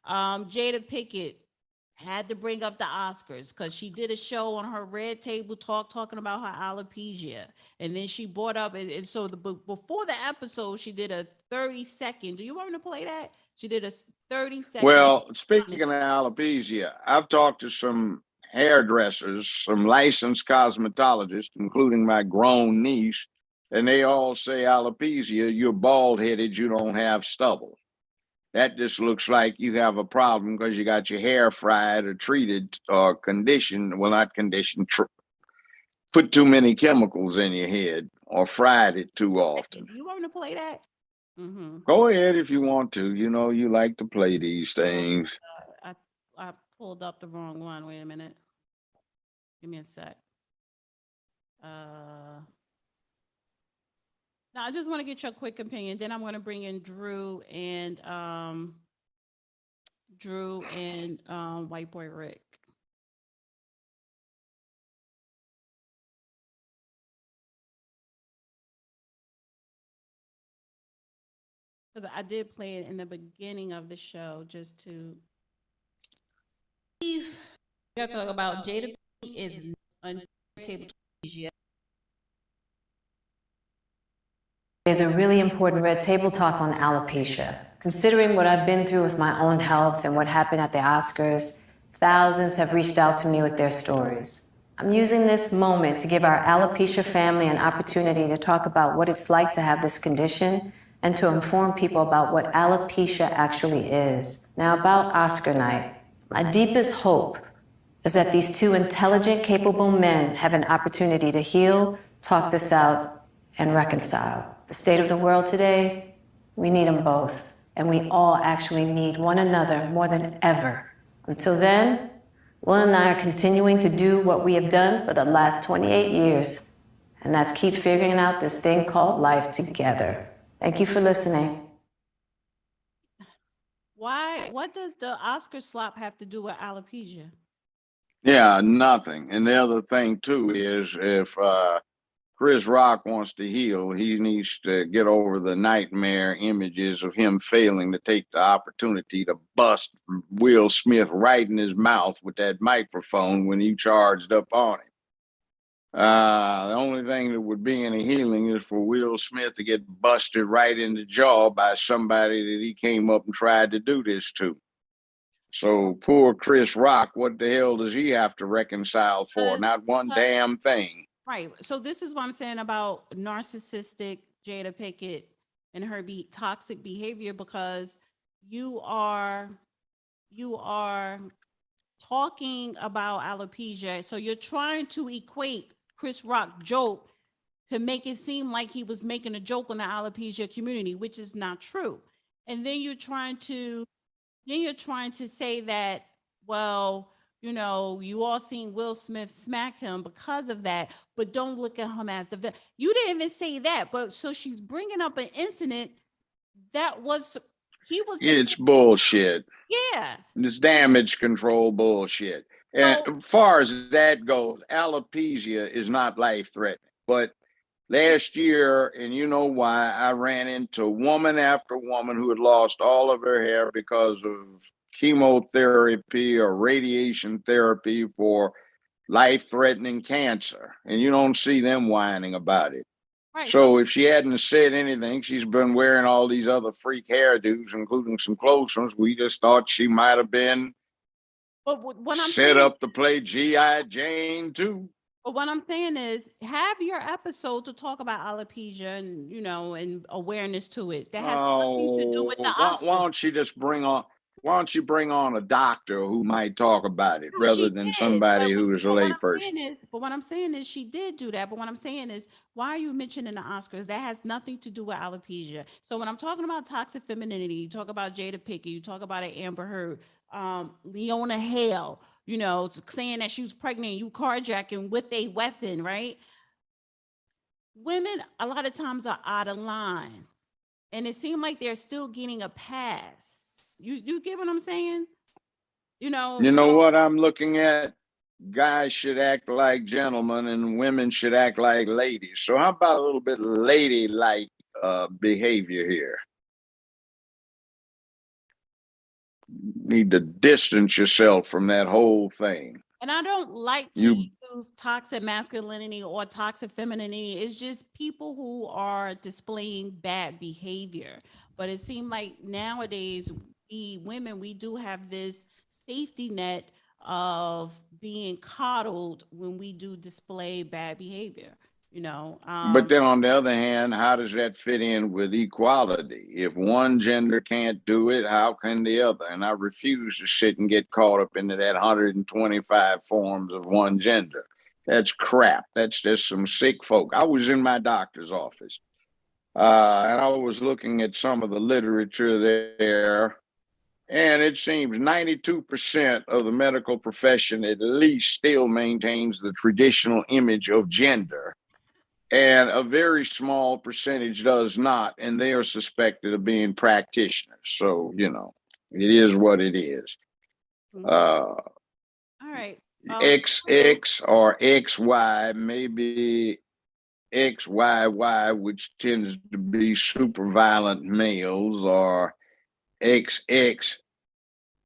Jada Pinkett had to bring up the Oscars because she did a show on her Red Table Talk talking about her alopecia, and then she brought up and so before the episode she did a 30-second. Do you want me to play that? She did a 30-second. Well, speaking of alopecia, I've talked to some hairdressers, some licensed cosmetologists, including my grown niece, and they all say alopecia, you're bald headed, you don't have stubble. That just looks like you have a problem because you got your hair fried or treated or conditioned. Well, not conditioned, put too many chemicals in your head or fried it too often. Do you want me to play that? Go ahead if you want to. You know, you like to play these things. I pulled up the wrong one. Wait a minute. Give me a sec. Now I just want to get your quick opinion. Then I'm going to bring in Drew and White Boy Rick. Because I did play it in the beginning of the show just to. We got to talk about Jada is on table. There's a really important red table talk on alopecia. Considering what I've been through with my own health and what happened at the Oscars, thousands have reached out to me with their stories. I'm using this moment to give our alopecia family an opportunity to talk about what it's like to have this condition and to inform people about what alopecia actually is. Now, about Oscar night, my deepest hope is that these two intelligent, capable men have an opportunity to heal, talk this out, and reconcile. The state of the world today, we need them both. And we all actually need one another more than ever. Until then, Will and I are continuing to do what we have done for the last 28 years. And that's keep figuring out this thing called life together. Thank you for listening. What does the Oscar slop have to do with alopecia? Yeah, nothing. And the other thing too is if Chris Rock wants to heal, he needs to get over the nightmare images of him failing to take the opportunity to bust Will Smith right in his mouth with that microphone when he charged up on him. The only thing that would be any healing is for Will Smith to get busted right in the jaw by somebody that he came up and tried to do this to. So poor Chris Rock, what the hell does he have to reconcile for? Not one damn thing. Right. So this is what I'm saying about narcissistic Jada Pinkett and her toxic behavior, because you are talking about alopecia. So you're trying to equate Chris Rock joke to make it seem like he was making a joke on the alopecia community, which is not true. And then you're trying to say that, well, you know, you all seen Will Smith smack him because of that, but don't look at him as the you didn't even say that, but so she's bringing up an incident that was it's bullshit. Yeah, it's damage control bullshit. And as far as that goes, alopecia is not life threatening. But last year, and you know why, I ran into woman after woman who had lost all of her hair because of chemotherapy or radiation therapy for life-threatening cancer. And you don't see them whining about it. Right. So if she hadn't said anything, she's been wearing all these other freak hairdos, including some close ones. We just thought she might have been set up to play G.I. Jane too. But what I'm saying is, have your episode to talk about alopecia and, you know, and awareness to it. That has nothing to do with the Oscars. Why don't you just bring on a doctor who might talk about it rather than somebody who is a layperson? But what I'm saying is she did do that. But what I'm saying is, why are you mentioning the Oscars? That has nothing to do with alopecia. So when I'm talking about toxic femininity, you talk about Jada Pinkett, you talk about Amber Heard, Leona Hale, you know, saying that she was pregnant, you carjacking with a weapon, right? Women a lot of times are out of line, and it seemed like they're still getting a pass. You get what I'm saying? You know what I'm looking at? Guys should act like gentlemen and women should act like ladies. So how about a little bit ladylike behavior here? need to distance yourself from that whole thing. And I don't like to You use toxic masculinity or toxic femininity. It's just people who are displaying bad behavior. But it seemed like nowadays, we women, we do have this safety net of being coddled when we do display bad behavior, you know. But then on the other hand, how does that fit in with equality? If one gender can't do it, how can the other? And I refuse to sit and get caught up into that 125 forms of one gender. That's crap. That's just some sick folk. I was in my doctor's office, and I was looking at some of the literature there, and it seems 92% of the medical profession at least still maintains the traditional image of gender, and a very small percentage does not, and they are suspected of being practitioners. So, it is what it is. Mhm. Uh, All right. XX or XY, maybe XYY, which tends to be super violent males, or XX,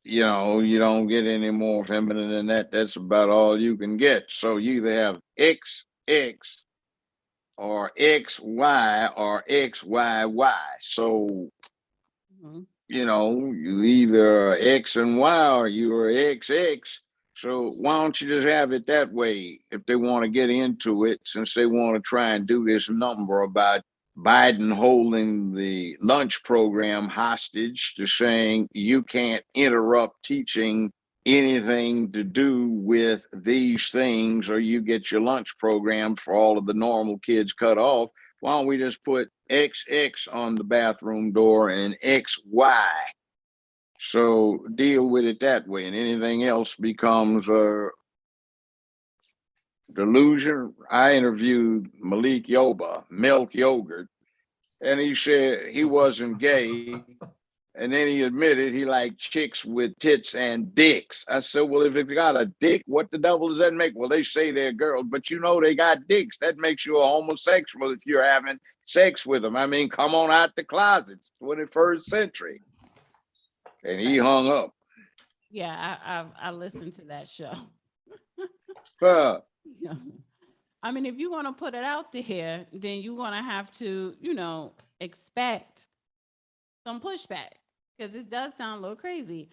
you don't get any more feminine than that. That's about all you can get. So you either have XX or XY or XYY. So, Mhm. you either X and Y or you are XX. So why don't you just have it that way if they want to get into it, since they want to try and do this number about Biden holding the lunch program hostage to saying you can't interrupt teaching anything to do with these things or you get your lunch program for all of the normal kids cut off. Why don't we just put XX on the bathroom door and XY? So deal with it that way, and anything else becomes a delusion. I interviewed Malik Yoba, Milk Yogurt, and he said he wasn't gay. And then he admitted he liked chicks with tits and dicks. I said, well, if it got a dick, what the devil does that make? Well, they say they're girls, but they got dicks. That makes you a homosexual if you're having sex with them. I mean, come on out the closet, 21st century. And he Right. hung up. Yeah, I listened to that show. Uh, Yeah. I mean, if you're gonna put it out there, then you're gonna have to, expect some pushback because it does sound a little crazy.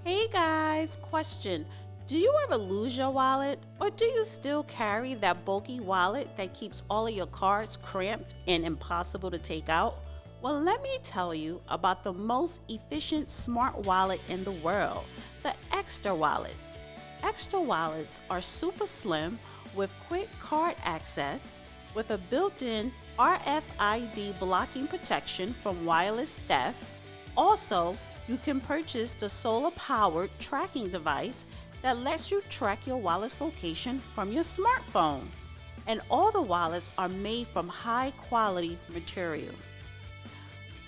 Hey guys, question. Do you ever lose your wallet or do you still carry that bulky wallet that keeps all of your cards cramped and impossible to take out? Well, let me tell you about the most efficient smart wallet in the world, the Extra wallets. Extra wallets are super slim with quick card access, with a built-in RFID blocking protection from wireless theft. Also, you can purchase the solar-powered tracking device that lets you track your wallet's location from your smartphone. And all the wallets are made from high-quality material.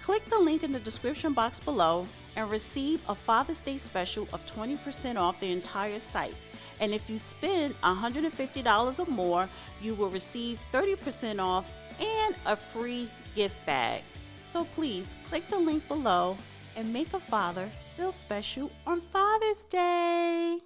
Click the link in the description box below and receive a Father's Day special of 20% off the entire site. And if you spend $150 or more, you will receive 30% off and a free gift bag. So please click the link below and make a father feel special on Father's Day.